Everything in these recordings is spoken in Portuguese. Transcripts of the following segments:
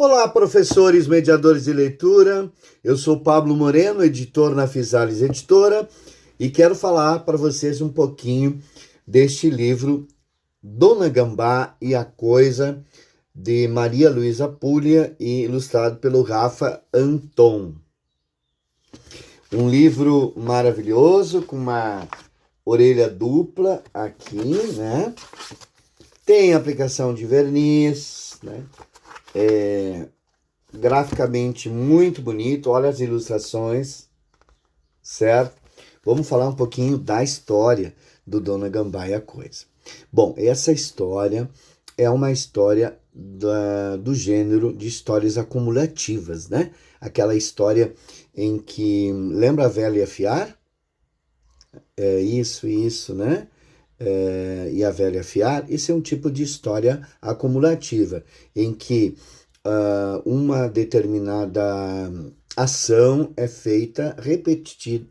Olá, professores, mediadores de leitura. Eu sou Pablo Moreno, editor na Fisales Editora, e quero falar para vocês um pouquinho deste livro Dona Gambá e a Coisa, de Maria Luísa Puglia e ilustrado pelo Rafa Anton. Um livro maravilhoso, com uma orelha dupla aqui, né? Tem aplicação de verniz, né? Graficamente muito bonito, olha as ilustrações, certo? Vamos falar um pouquinho da história do Dona Gambá e a Coisa. Bom, essa história é uma história do gênero de histórias acumulativas, né? Aquela história em que, lembra a Velha e a Fiar? É isso, né? E a Velha e a Fiar, esse é um tipo de história acumulativa, em que uma determinada ação é feita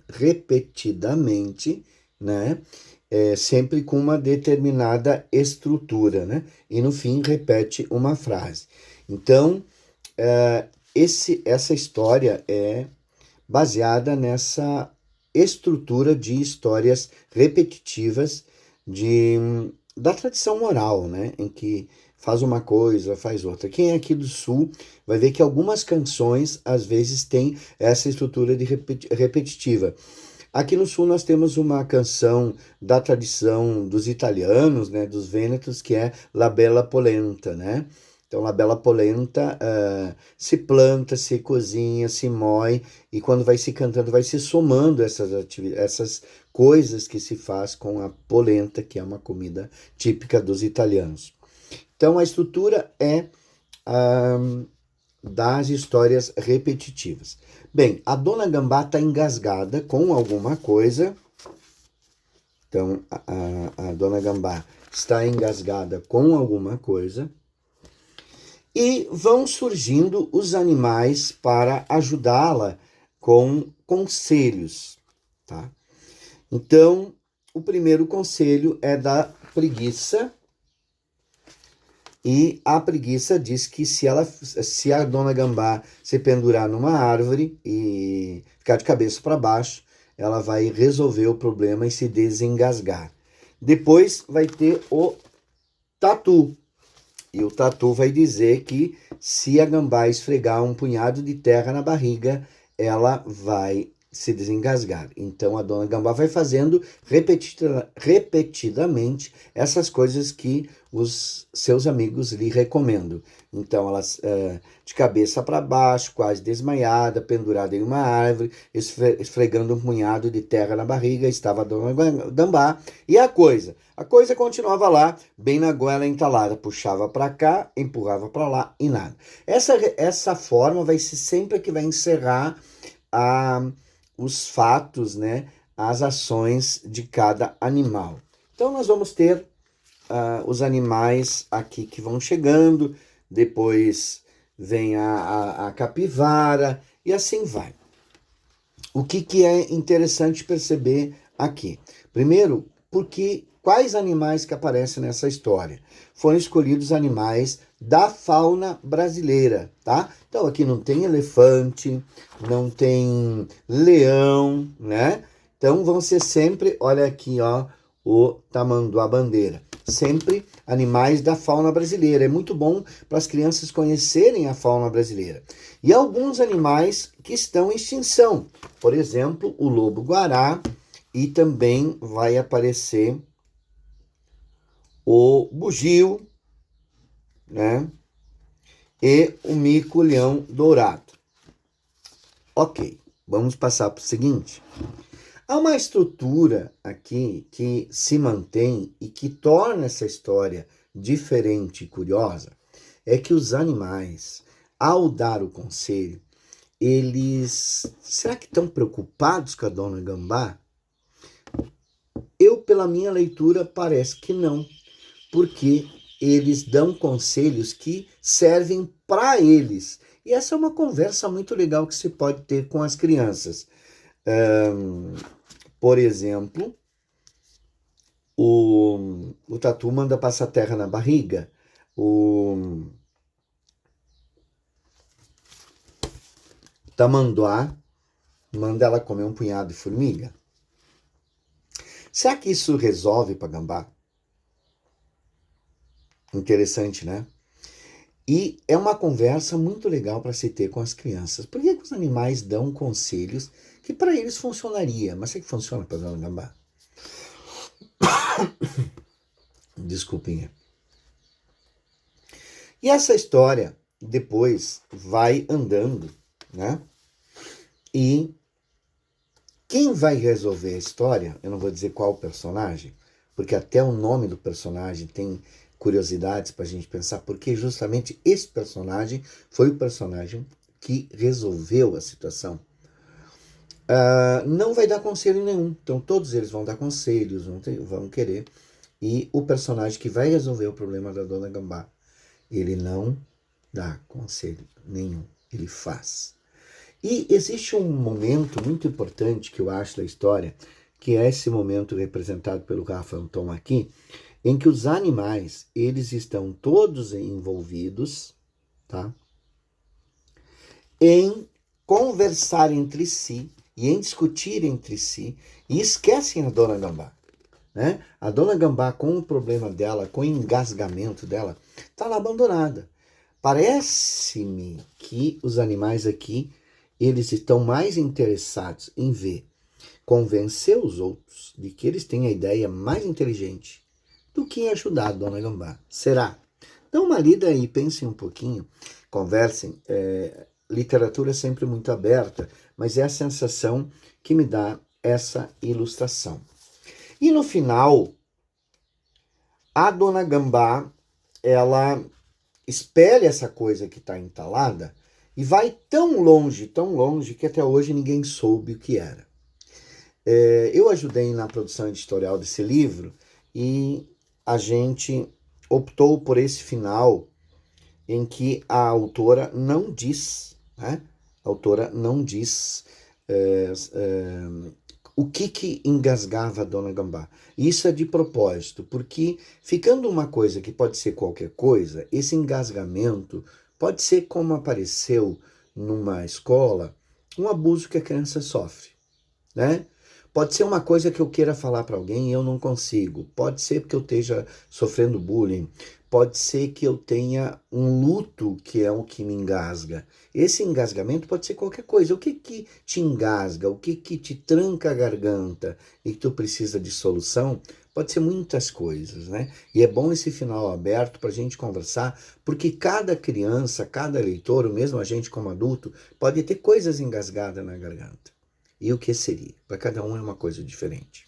repetidamente, né? Sempre com uma determinada estrutura, né? E no fim repete uma frase. Então, essa história é baseada nessa estrutura de histórias repetitivas da tradição oral, né? Em que faz uma coisa, faz outra. Quem é aqui do Sul vai ver que algumas canções, às vezes, têm essa estrutura de repetitiva. Aqui no Sul nós temos uma canção da tradição dos italianos, né, dos Vênetos, que é La Bella Polenta, né? Então, La Bella Polenta se planta, se cozinha, se moe, e quando vai se cantando, vai se somando essas coisas que se faz com a polenta, que é uma comida típica dos italianos. Então, a estrutura é das histórias repetitivas. Bem, a Dona Gambá está engasgada com alguma coisa. Então, a Dona Gambá está engasgada com alguma coisa. E vão surgindo os animais para ajudá-la com conselhos, tá? Então, o primeiro conselho é da preguiça. E a preguiça diz que se a Dona Gambá se pendurar numa árvore e ficar de cabeça para baixo, ela vai resolver o problema e se desengasgar. Depois vai ter o tatu. E o tatu vai dizer que se a gambá esfregar um punhado de terra na barriga, ela vai se desengasgar. Então a Dona Gambá vai fazendo repetidamente essas coisas que os seus amigos lhe recomendam. Então ela de cabeça para baixo, quase desmaiada, pendurada em uma árvore, esfregando um punhado de terra na barriga, estava a Dona Gambá. E a coisa continuava lá, bem na goela entalada, puxava para cá, empurrava para lá e nada. Essa forma vai ser sempre que vai encerrar os fatos, né, as ações de cada animal. Então nós vamos ter os animais aqui que vão chegando, depois vem a capivara e assim vai. O que é interessante perceber aqui? Primeiro, quais animais que aparecem nessa história? Foram escolhidos animais da fauna brasileira, tá? Então aqui não tem elefante, não tem leão, né? Então vão ser sempre, olha aqui, ó, o tamanduá-bandeira. Sempre animais da fauna brasileira. É muito bom para as crianças conhecerem a fauna brasileira. E alguns animais que estão em extinção. Por exemplo, o lobo-guará, e também vai aparecer o bugio, né? E o mico-leão dourado. Ok, vamos passar para o seguinte. Há uma estrutura aqui que se mantém e que torna essa história diferente e curiosa, é que os animais, ao dar o conselho, será que estão preocupados com a Dona Gambá? Eu, pela minha leitura, parece que não, porque eles dão conselhos que servem para eles. E essa é uma conversa muito legal que se pode ter com as crianças. Por exemplo, o tatu manda passar terra na barriga, tamanduá manda ela comer um punhado de formiga. Será que isso resolve para gambá? Interessante, né? E é uma conversa muito legal para se ter com as crianças. Por que os animais dão conselhos que para eles funcionaria, mas será que funciona para a dona gambá? Desculpem. E essa história depois vai andando, né? E quem vai resolver a história, eu não vou dizer qual personagem, porque até o nome do personagem tem curiosidades para a gente pensar, porque justamente esse personagem foi o personagem que resolveu a situação. Não vai dar conselho nenhum, então todos eles vão dar conselhos, vão querer, e o personagem que vai resolver o problema da dona Gambá, ele não dá conselho nenhum, ele faz. E existe um momento muito importante que eu acho da história, que é esse momento representado pelo Rafa Anton aqui, em que os animais, eles estão todos envolvidos, tá? Em conversar entre si e em discutir entre si e esquecem a dona Gambá, né? A dona Gambá, com o problema dela, com o engasgamento dela, está lá abandonada. Parece-me que os animais aqui, eles estão mais interessados em convencer os outros de que eles têm a ideia mais inteligente do que em ajudar a dona Gambá. Será? Dá uma lida aí, pensem um pouquinho, conversem. Literatura é sempre muito aberta, mas é a sensação que me dá essa ilustração. E no final, a dona Gambá, ela espelha essa coisa que está entalada e vai tão longe, que até hoje ninguém soube o que era. Eu ajudei na produção editorial desse livro e a gente optou por esse final em que a autora não diz, né? A autora não diz o que engasgava a dona Gambá. Isso é de propósito, porque ficando uma coisa que pode ser qualquer coisa, esse engasgamento pode ser como apareceu numa escola, um abuso que a criança sofre, né? Pode ser uma coisa que eu queira falar para alguém e eu não consigo. Pode ser porque eu esteja sofrendo bullying. Pode ser que eu tenha um luto que é o que me engasga. Esse engasgamento pode ser qualquer coisa. O que te engasga? O que te tranca a garganta e que tu precisa de solução? Pode ser muitas coisas, né? E é bom esse final aberto para a gente conversar, porque cada criança, cada leitor, ou mesmo a gente como adulto, pode ter coisas engasgadas na garganta. E o que seria? Para cada um é uma coisa diferente.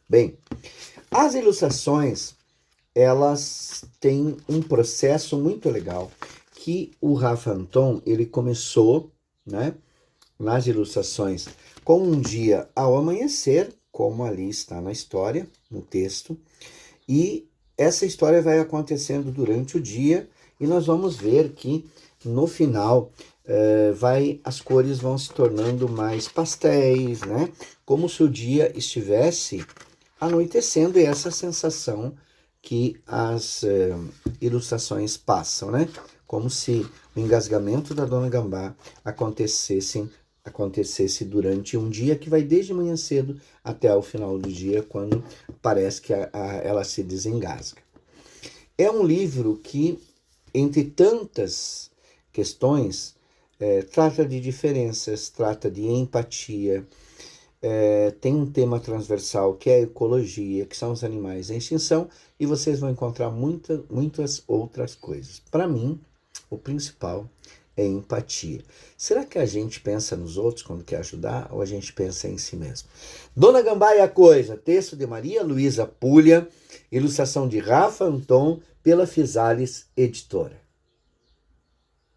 Bem, as ilustrações, elas têm um processo muito legal que o Rafa Anton, ele começou, né, nas ilustrações com um dia ao amanhecer, como ali está na história, no texto, e essa história vai acontecendo durante o dia e nós vamos ver que no final as cores vão se tornando mais pastéis, né? Como se o dia estivesse anoitecendo, e essa sensação que as ilustrações passam, né? Como se o engasgamento da dona Gambá acontecesse durante um dia que vai desde manhã cedo até o final do dia, quando parece que ela se desengasga. É um livro que, entre tantas questões, trata de diferenças, trata de empatia, tem um tema transversal que é a ecologia, que são os animais em extinção, e vocês vão encontrar muitas outras coisas. Para mim, o principal é empatia. Será que a gente pensa nos outros quando quer ajudar, ou a gente pensa em si mesmo? Dona Gambá e a Coisa, texto de Maria Luísa Pulha, ilustração de Rafa Anton, pela Fisales Editora.